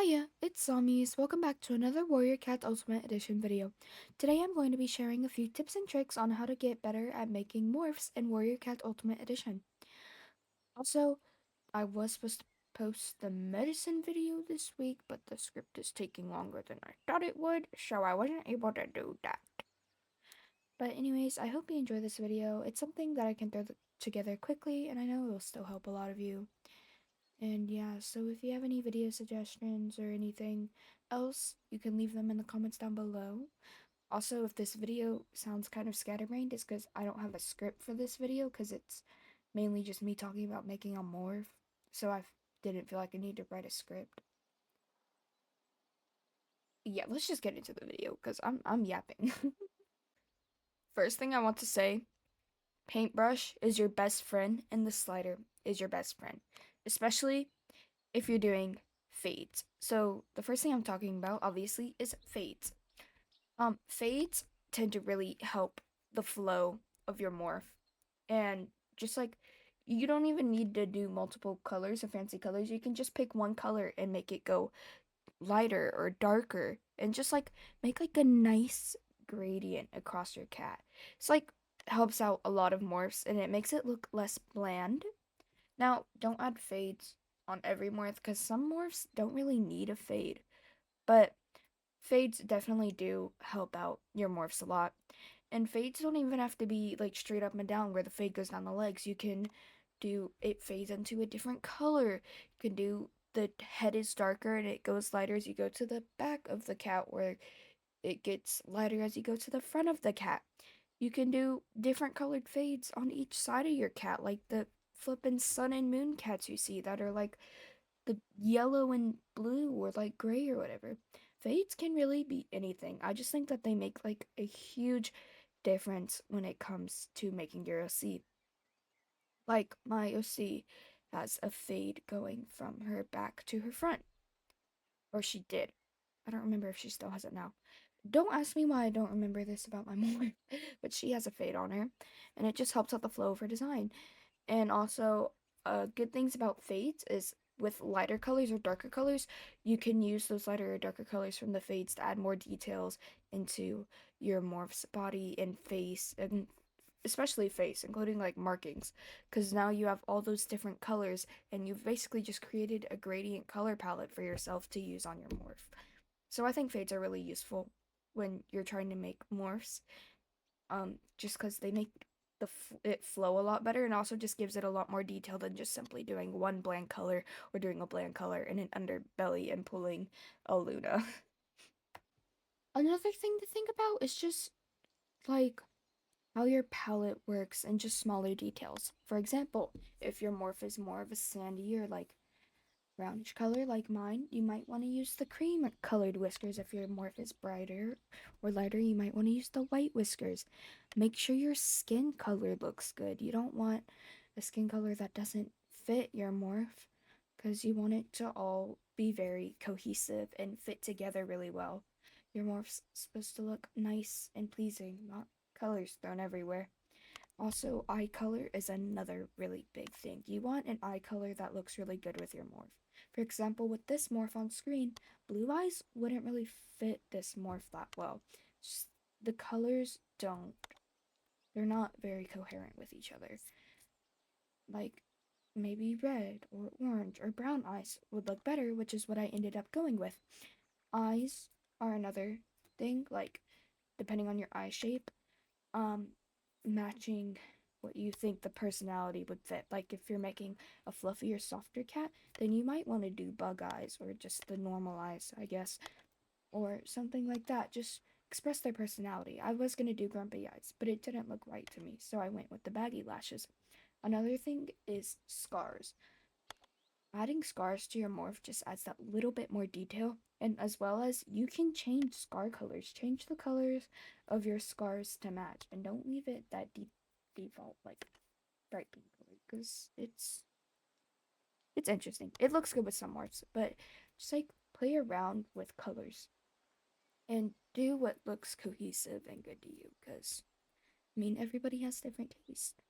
Hiya, it's Zombies. Welcome back to another Warrior Cat Ultimate Edition video. Today I'm going to be sharing a few tips and tricks on how to get better at making morphs in Warrior Cat Ultimate Edition. Also, I was supposed to post the medicine video this week, but the script is taking longer than I thought it would, so I wasn't able to do that. But anyways, I hope you enjoy this video. It's something that I can throw together quickly, and I know it will still help a lot of you. And yeah, so if you have any video suggestions or anything else, you can leave them in the comments down below. Also, if this video sounds kind of scatterbrained, it's because I don't have a script for this video because it's mainly just me talking about making a morph. So I didn't feel like I need to write a script. Yeah, let's just get into the video because I'm yapping. First thing I want to say, paintbrush is your best friend and the slider is your best friend, especially if you're doing fades. So the first thing I'm talking about, obviously, is fades. Fades tend to really help the flow of your morph. And just like you don't even need to do multiple colors or fancy colors. You can just pick one color and make it go lighter or darker and just like make like a nice gradient across your cat. It's like helps out a lot of morphs and it makes it look less bland. Now, don't add fades on every morph because some morphs don't really need a fade, but fades definitely do help out your morphs a lot. And fades don't even have to be like straight up and down where the fade goes down the legs. You can do it fades into a different color. You can do the head is darker and it goes lighter as you go to the back of the cat, where it gets lighter as you go to the front of the cat. You can do different colored fades on each side of your cat, like the flippin' sun and moon cats you see that are like the yellow and blue or like gray or whatever. Fades can really be anything. I just think that they make like a huge difference when it comes to making your OC. Like my OC has a fade going from her back to her front. Or she did. I don't remember if she still has it now. Don't ask me why I don't remember this about my mom, but she has a fade on her, and it just helps out the flow of her design. And also, good things about fades is with lighter colors or darker colors, you can use those lighter or darker colors from the fades to add more details into your morph's body and face, and especially face, including like markings, because now you have all those different colors, and you've basically just created a gradient color palette for yourself to use on your morph. So I think fades are really useful when you're trying to make morphs, just because they make it flow a lot better and also just gives it a lot more detail than just simply doing one bland color or doing a bland color in an underbelly and pulling a Luna. Another thing to think about is just like how your palette works and just smaller details. For example, if your morph is more of a sandy or like brownish color like mine, you might want to use the cream colored whiskers. If your morph is brighter or lighter, you might want to use the white whiskers. Make sure your skin color looks good. You don't want a skin color that doesn't fit your morph because you want it to all be very cohesive and fit together really well. Your morph's supposed to look nice and pleasing, not colors thrown everywhere. Also, eye color is another really big thing. You want an eye color that looks really good with your morph. For example, with this morph on screen, blue eyes wouldn't really fit this morph that well. Just, the colors don't, they're not very coherent with each other. Like, maybe red or orange or brown eyes would look better, which is what I ended up going with. Eyes are another thing, like, depending on your eye shape, um, matching what you think the personality would fit. Like if you're making a fluffier, softer cat, then you might want to do bug eyes or just the normal eyes, I guess, or something like that. Just express their personality. I was gonna do grumpy eyes, but it didn't look right to me, so I went with the baggy lashes. Another thing is scars. Adding scars to your morph just adds that little bit more detail, and as well as you can change scar colors. Change the colors of your scars to match, and don't leave it that default like bright pink color because it's interesting. It looks good with some morphs, but just like play around with colors and do what looks cohesive and good to you because I mean everybody has different taste.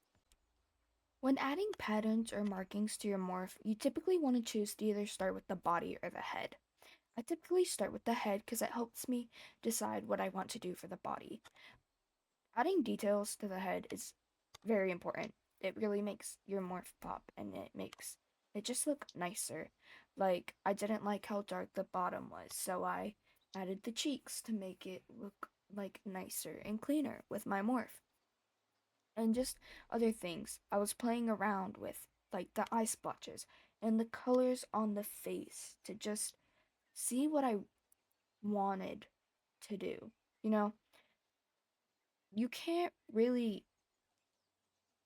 When adding patterns or markings to your morph, you typically want to choose to either start with the body or the head. I typically start with the head because it helps me decide what I want to do for the body. Adding details to the head is very important. It really makes your morph pop and it makes it just look nicer. Like, I didn't like how dark the bottom was, so I added the cheeks to make it look like nicer and cleaner with my morph. And just other things. I was playing around with like the eye splotches and the colors on the face to just see what I wanted to do. You know, you can't really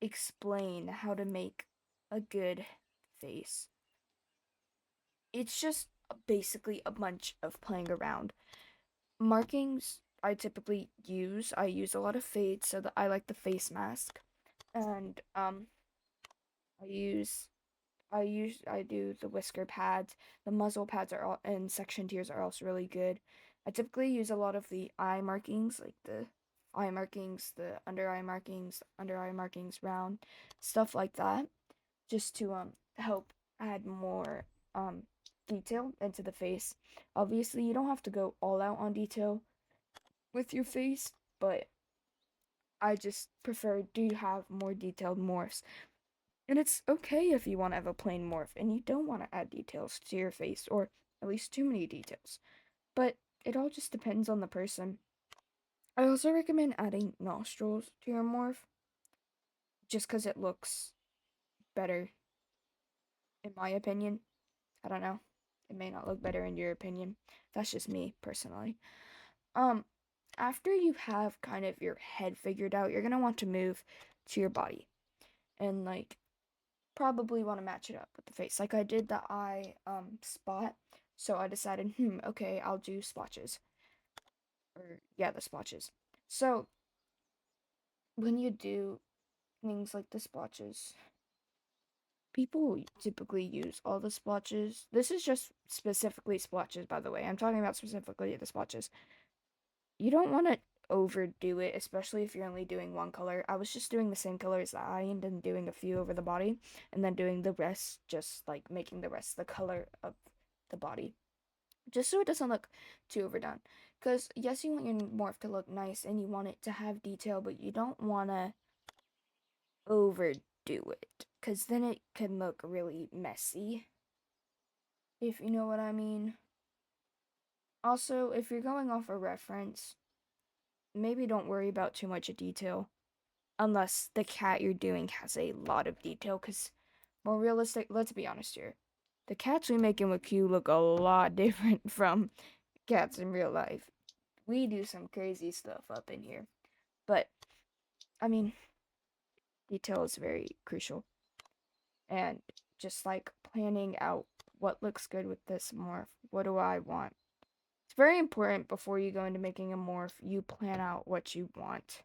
explain how to make a good face. It's just basically a bunch of playing around. Markings I use a lot of fade so that I like the face mask. And I use I do the whisker pads. The muzzle pads are all and section tiers are also really good. I typically use a lot of the eye markings, like the eye markings, the under eye markings round, stuff like that, just to help add more um detail into the face. Obviously, you don't have to go all out on detail with your face, but I just prefer to have more detailed morphs. And it's okay if you want to have a plain morph and you don't want to add details to your face, or at least too many details. But it all just depends on the person. I also recommend adding nostrils to your morph just because it looks better, in my opinion. I don't know. It may not look better in your opinion. That's just me personally. Um, After you have kind of your head figured out, you're gonna want to move to your body and like probably want to match it up with the face. Like I did the eye spot, so I decided, okay, I'll do splotches. Or yeah, the splotches. So when you do things like the splotches, people typically use all the splotches. This is just specifically splotches, by the way. I'm talking about specifically the splotches. You don't want to overdo it, especially if you're only doing one color. I was just doing the same color as the eye and then doing a few over the body, and then doing the rest, just like making the rest the color of the body, just so it doesn't look too overdone. Because yes, you want your morph to look nice and you want it to have detail, but you don't want to overdo it, because then it can look really messy, if you know what I mean. Also, if you're going off a reference, maybe don't worry about too much detail unless the cat you're doing has a lot of detail, because more realistic, let's be honest here, the cats we make in WQ look a lot different from cats in real life. We do some crazy stuff up in here, but I mean, detail is very crucial, and just like planning out what looks good with this morph, what do I want, it's very important before you go into making a morph, you plan out what you want.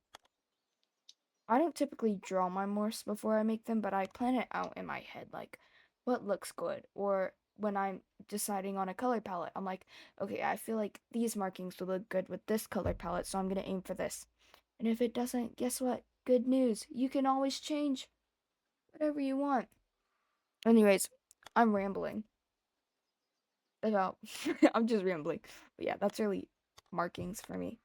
I don't typically draw my morphs before I make them, but I plan it out in my head, like what looks good. Or when I'm deciding on a color palette, I'm like, okay, I feel like these markings would look good with this color palette, so I'm gonna aim for this. And if it doesn't, guess what? Good news. You can always change whatever you want. Anyways, I'm rambling about, I'm just rambling. But yeah, that's really markings for me.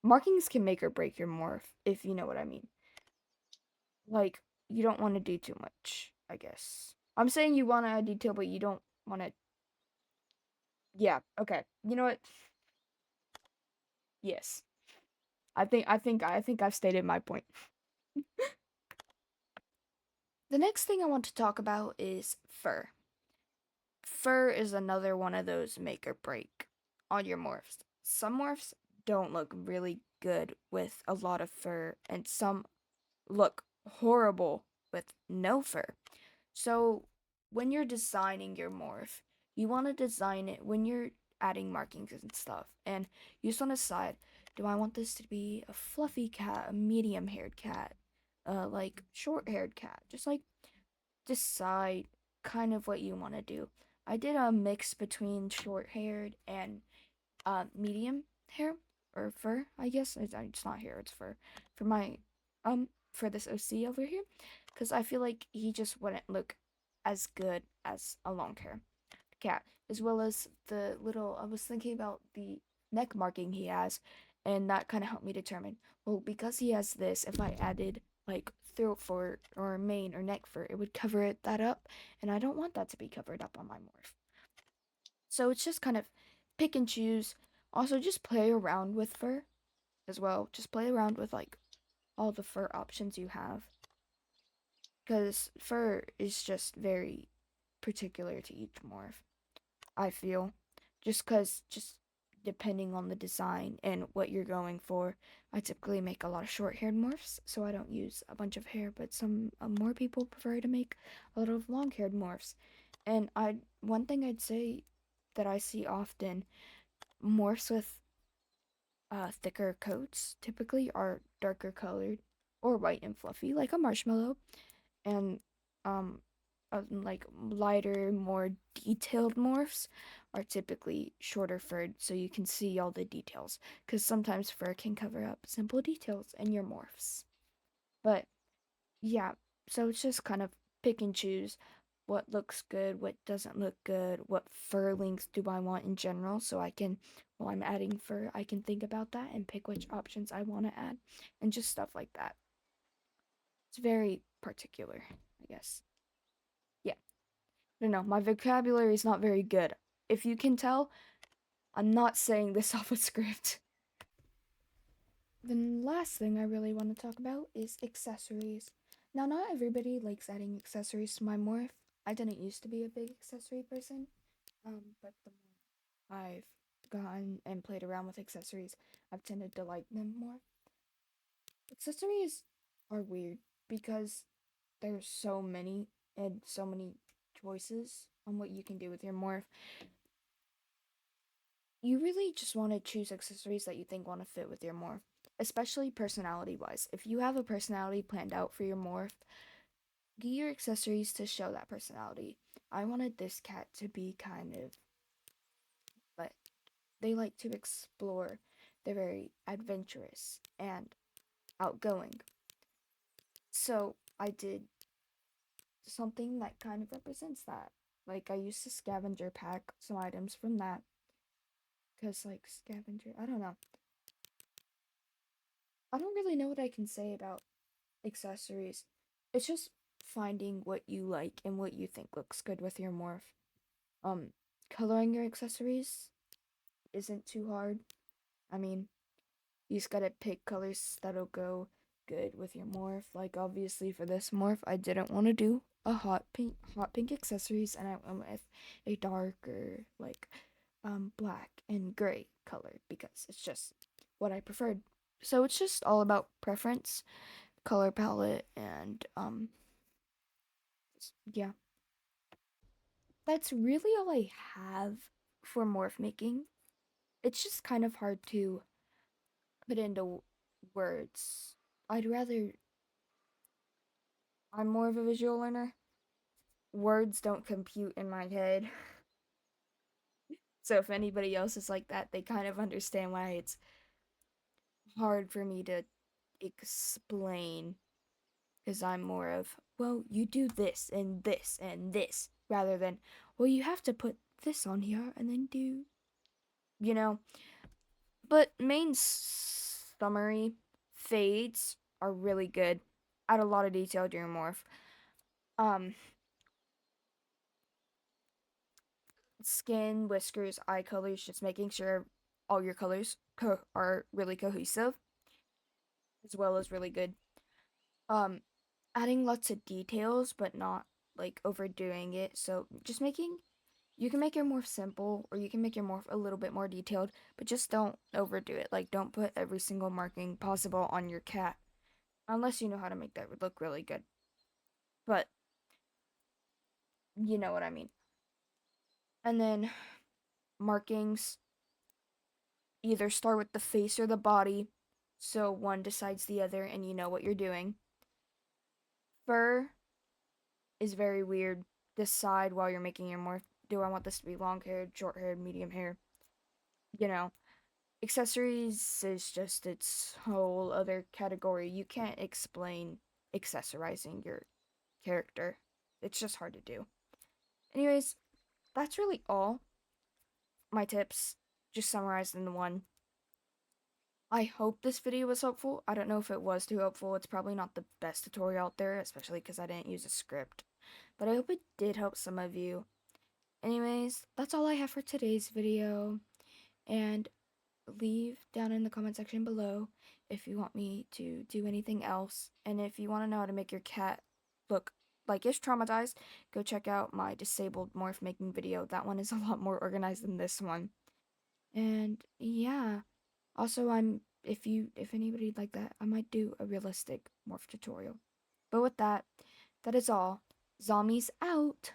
Markings can make or break your morph, if you know what I mean. Like, you don't want to do too much, I guess. I'm saying you want to add detail, but you don't want to. Yeah, okay. You know what? Yes. I think I've stated my point. The next thing I want to talk about is fur. Fur is another one of those make or break on your morphs. Some morphs don't look really good with a lot of fur, and some look horrible with no fur. So, when you're designing your morph, you want to design it when you're adding markings and stuff. And you just want to decide, do I want this to be a fluffy cat, a medium haired cat, like short haired cat? Just like decide kind of what you want to do. I did a mix between short haired and medium hair or fur, I guess. It's not hair, it's fur. For my for this OC over here, because I feel like he just wouldn't look as good as a long hair cat. as well as the little, I was thinking about the neck marking he has, and that kind of helped me determine, well, because he has this, if I added like throat fur or mane or neck fur, it would cover that up, and I don't want that to be covered up on my morph. So it's just kind of pick and choose. Also, just play around with fur as well. Just play around with like all the fur options you have, because fur is just very particular to each morph, I feel. Just depending on the design and what you're going for. I typically make a lot of short haired morphs, so I don't use a bunch of hair, but some more people prefer to make a lot of long haired morphs. And one thing I'd say that I see often, morphs with thicker coats typically are darker colored or white and fluffy, like a marshmallow, and um, like lighter, more detailed morphs are typically shorter furred, so you can see all the details. Because sometimes fur can cover up simple details in your morphs. But yeah, so it's just kind of pick and choose what looks good, what doesn't look good, what fur length do I want in general, so I can, while I'm adding fur, I can think about that and pick which options I want to add, and just stuff like that. It's very particular, I guess. Yeah, I don't know, my vocabulary is not very good. If you can tell, I'm not saying this off a script. The last thing I really want to talk about is accessories. Now, not everybody likes adding accessories to my morph. I didn't used to be a big accessory person, but the more I've gone and played around with accessories, I've tended to like them more. Accessories are weird because there's so many and so many choices on what you can do with your morph. You really just want to choose accessories that you think want to fit with your morph, especially personality wise. If you have a personality planned out for your morph, get your accessories to show that personality. I wanted this cat to be kind of, but they like to explore. They're very adventurous and outgoing. So I did something that kind of represents that. Like I used to scavenger pack some items from that. Cause like scavenger, I don't know. I don't really know what I can say about accessories. It's just finding what you like and what you think looks good with your morph. Um, Coloring your accessories isn't too hard. I mean, you just gotta pick colors that'll go good with your morph. Like obviously for this morph, I didn't want to do a hot pink accessories, and I went with a darker like black and gray color because it's just what I preferred. So it's just all about preference, color palette, and yeah. That's really all I have for morph making. It's just kind of hard to put into words. I'd rather, I'm more of a visual learner. Words don't compute in my head. So if anybody else is like that, they kind of understand why it's hard for me to explain, because I'm more of, well, you do this and this, rather than, well, you have to put this on here and then do, you know. But main summary, fades are really good. Add a lot of detail during morph. Um, Skin, whiskers, eye colors, just making sure all your colors are really cohesive, as well as really good. Um, Adding lots of details, but not like overdoing it. So just making, you can make your morph simple, or you can make your morph a little bit more detailed, but just don't overdo it. Like don't put every single marking possible on your cat, unless you know how to make that look really good. But you know what I mean. And then markings, either start with the face or the body, so one decides the other and you know what you're doing. Fur is very weird. Decide while you're making your morph, do I want this to be long haired, short haired, medium hair? You know, accessories is just its whole other category. You can't explain accessorizing your character. It's just hard to do. Anyways, that's really all. my tips just summarized in the one. I hope this video was helpful. I don't know if it was too helpful. It's probably not the best tutorial out there, especially because I didn't use a script. But I hope it did help some of you. Anyways, that's all I have for today's video. And leave down in the comment section below if you want me to do anything else. And if you want to know how to make your cat look like it's traumatized, go check out my disabled morph making video. That one is a lot more organized than this one. And yeah, also if anybody'd like that, I might do a realistic morph tutorial. But with that, that is all. Zombies out!